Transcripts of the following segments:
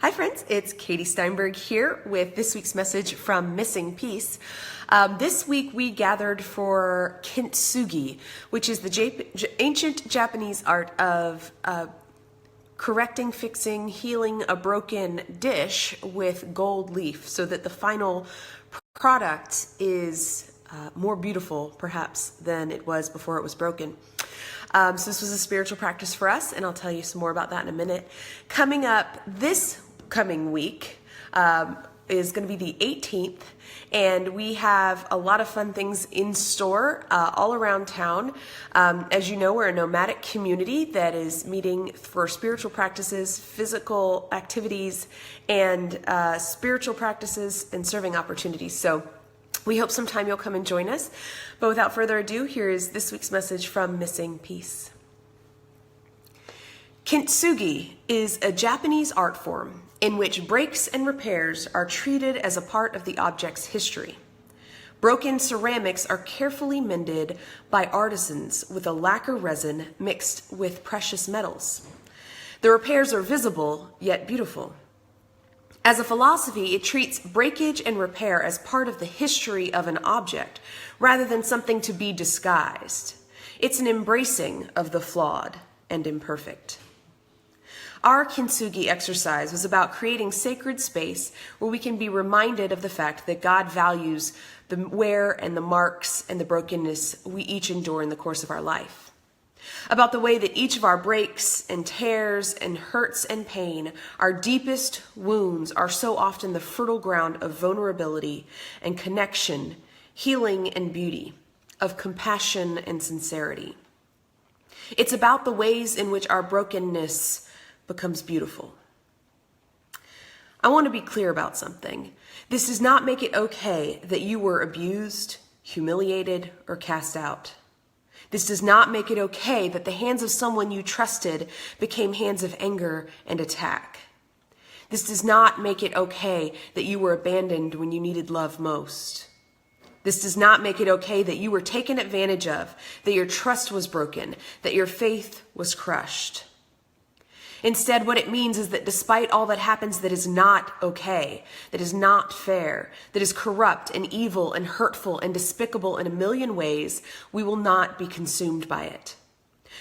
Hi friends, it's Katie Steinberg here with this week's message from Missing Piece. This week we gathered for Kintsugi, which is the ancient Japanese art of correcting, fixing, healing a broken dish with gold leaf so that the final product is more beautiful perhaps than it was before it was broken. So this was a spiritual practice for us, and I'll tell you some more about that in a minute. Coming up this coming week is going to be the 18th, and we have a lot of fun things in store all around town. As you know, we're a nomadic community that is meeting for spiritual practices, physical activities, and spiritual practices and serving opportunities. So we hope sometime you'll come and join us. But without further ado, here is this week's message from Missing Piece. Kintsugi is a Japanese art form in which breaks and repairs are treated as a part of the object's history. Broken ceramics are carefully mended by artisans with a lacquer resin mixed with precious metals. The repairs are visible, yet beautiful. As a philosophy, it treats breakage and repair as part of the history of an object, rather than something to be disguised. It's an embracing of the flawed and imperfect. Our Kintsugi exercise was about creating sacred space where we can be reminded of the fact that God values the wear and the marks and the brokenness we each endure in the course of our life. About the way that each of our breaks and tears and hurts and pain, our deepest wounds, are so often the fertile ground of vulnerability and connection, healing and beauty, of compassion and sincerity. It's about the ways in which our brokenness becomes beautiful. I want to be clear about something. This does not make it okay that you were abused, humiliated, or cast out. This does not make it okay that the hands of someone you trusted became hands of anger and attack. This does not make it okay that you were abandoned when you needed love most. This does not make it okay that you were taken advantage of, that your trust was broken, that your faith was crushed. Instead, what it means is that despite all that happens that is not okay, that is not fair, that is corrupt and evil and hurtful and despicable in a million ways, we will not be consumed by it.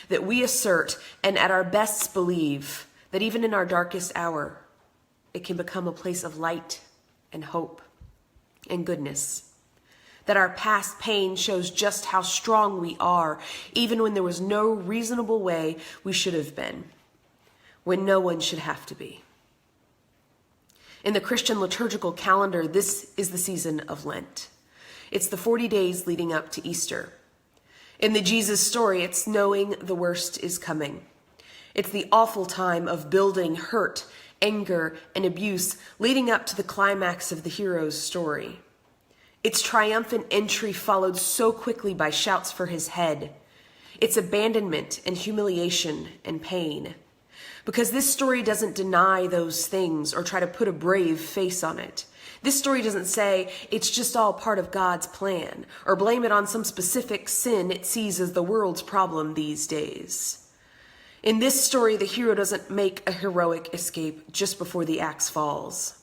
That we assert and at our best believe that even in our darkest hour, it can become a place of light and hope and goodness. That our past pain shows just how strong we are, even when there was no reasonable way we should have been, when no one should have to be. In the Christian liturgical calendar, this is the season of Lent. It's the 40 days leading up to Easter. In the Jesus story, it's knowing the worst is coming. It's the awful time of building hurt, anger, and abuse leading up to the climax of the hero's story. Its triumphant entry followed so quickly by shouts for his head. It's abandonment and humiliation and pain. Because this story doesn't deny those things or try to put a brave face on it. This story doesn't say it's just all part of God's plan or blame it on some specific sin it sees as the world's problem these days. In this story, the hero doesn't make a heroic escape just before the axe falls,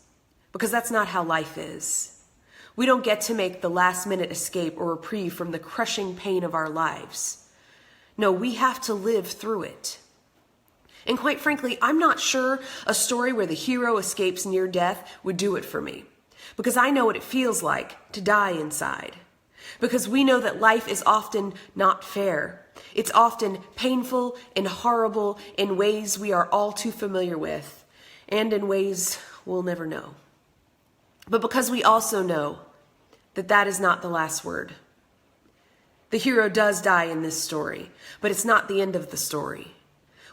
because that's not how life is. We don't get to make the last-minute escape or reprieve from the crushing pain of our lives. No, we have to live through it. And quite frankly, I'm not sure a story where the hero escapes near death would do it for me, because I know what it feels like to die inside. Because we know that life is often not fair. It's often painful and horrible in ways we are all too familiar with, and in ways we'll never know. But because we also know that that is not the last word. The hero does die in this story, but it's not the end of the story.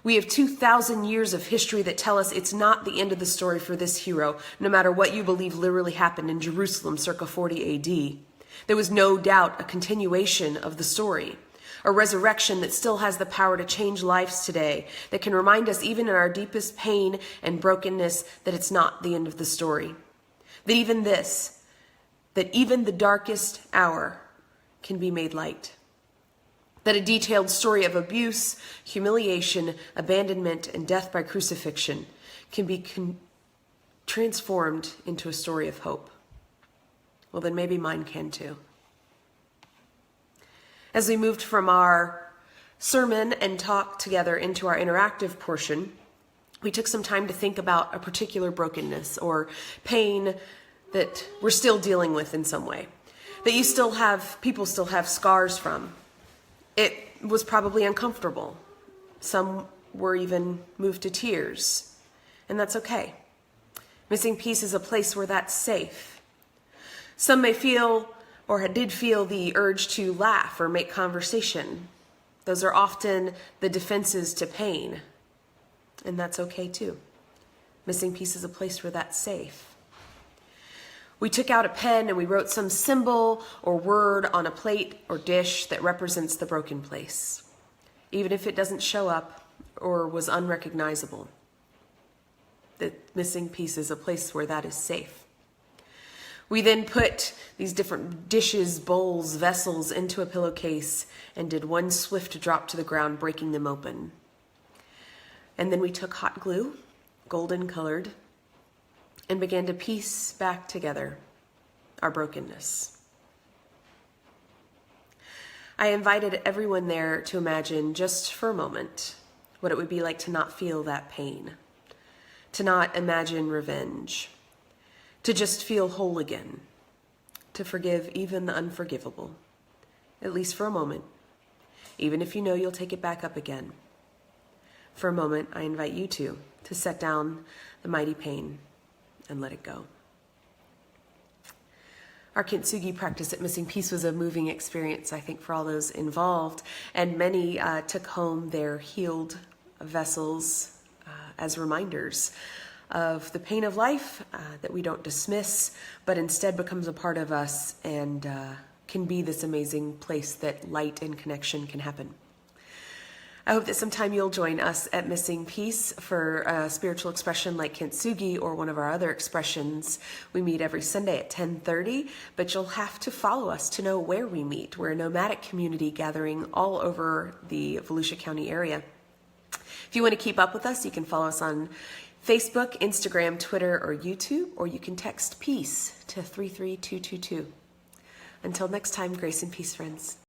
We have 2,000 years of history that tell us it's not the end of the story for this hero, no matter what you believe literally happened in Jerusalem circa 40 AD. There was no doubt a continuation of the story, a resurrection that still has the power to change lives today, that can remind us even in our deepest pain and brokenness that it's not the end of the story. That even the darkest hour can be made light. That a detailed story of abuse, humiliation, abandonment, and death by crucifixion can be transformed into a story of hope. Well, then maybe mine can too. As we moved from our sermon and talk together into our interactive portion, we took some time to think about a particular brokenness or pain that we're still dealing with in some way, that people still have scars from. It was probably uncomfortable. Some were even moved to tears, and that's okay. Missing peace is a place where that's safe. Some may feel or did feel the urge to laugh or make conversation. Those are often the defenses to pain, and that's okay too. Missing peace is a place where that's safe. We took out a pen and we wrote some symbol or word on a plate or dish that represents the broken place, even if it doesn't show up or was unrecognizable. The missing piece is a place where that is safe. We then put these different dishes, bowls, vessels into a pillowcase and did one swift drop to the ground, breaking them open. And then we took hot glue, golden colored, and began to piece back together our brokenness. I invited everyone there to imagine just for a moment what it would be like to not feel that pain, to not imagine revenge, to just feel whole again, to forgive even the unforgivable, at least for a moment, even if you know you'll take it back up again. For a moment, I invite you to set down the mighty pain and let it go. Our Kintsugi practice at Missing Peace was a moving experience, I think, for all those involved, and many took home their healed vessels as reminders of the pain of life that we don't dismiss, but instead becomes a part of us and can be this amazing place that light and connection can happen. I hope that sometime you'll join us at Missing Peace for a spiritual expression like Kintsugi or one of our other expressions. We meet every Sunday at 10:30, but you'll have to follow us to know where we meet. We're a nomadic community gathering all over the Volusia County area. If you want to keep up with us, you can follow us on Facebook, Instagram, Twitter, or YouTube, or you can text PEACE to 33222. Until next time, grace and peace, friends.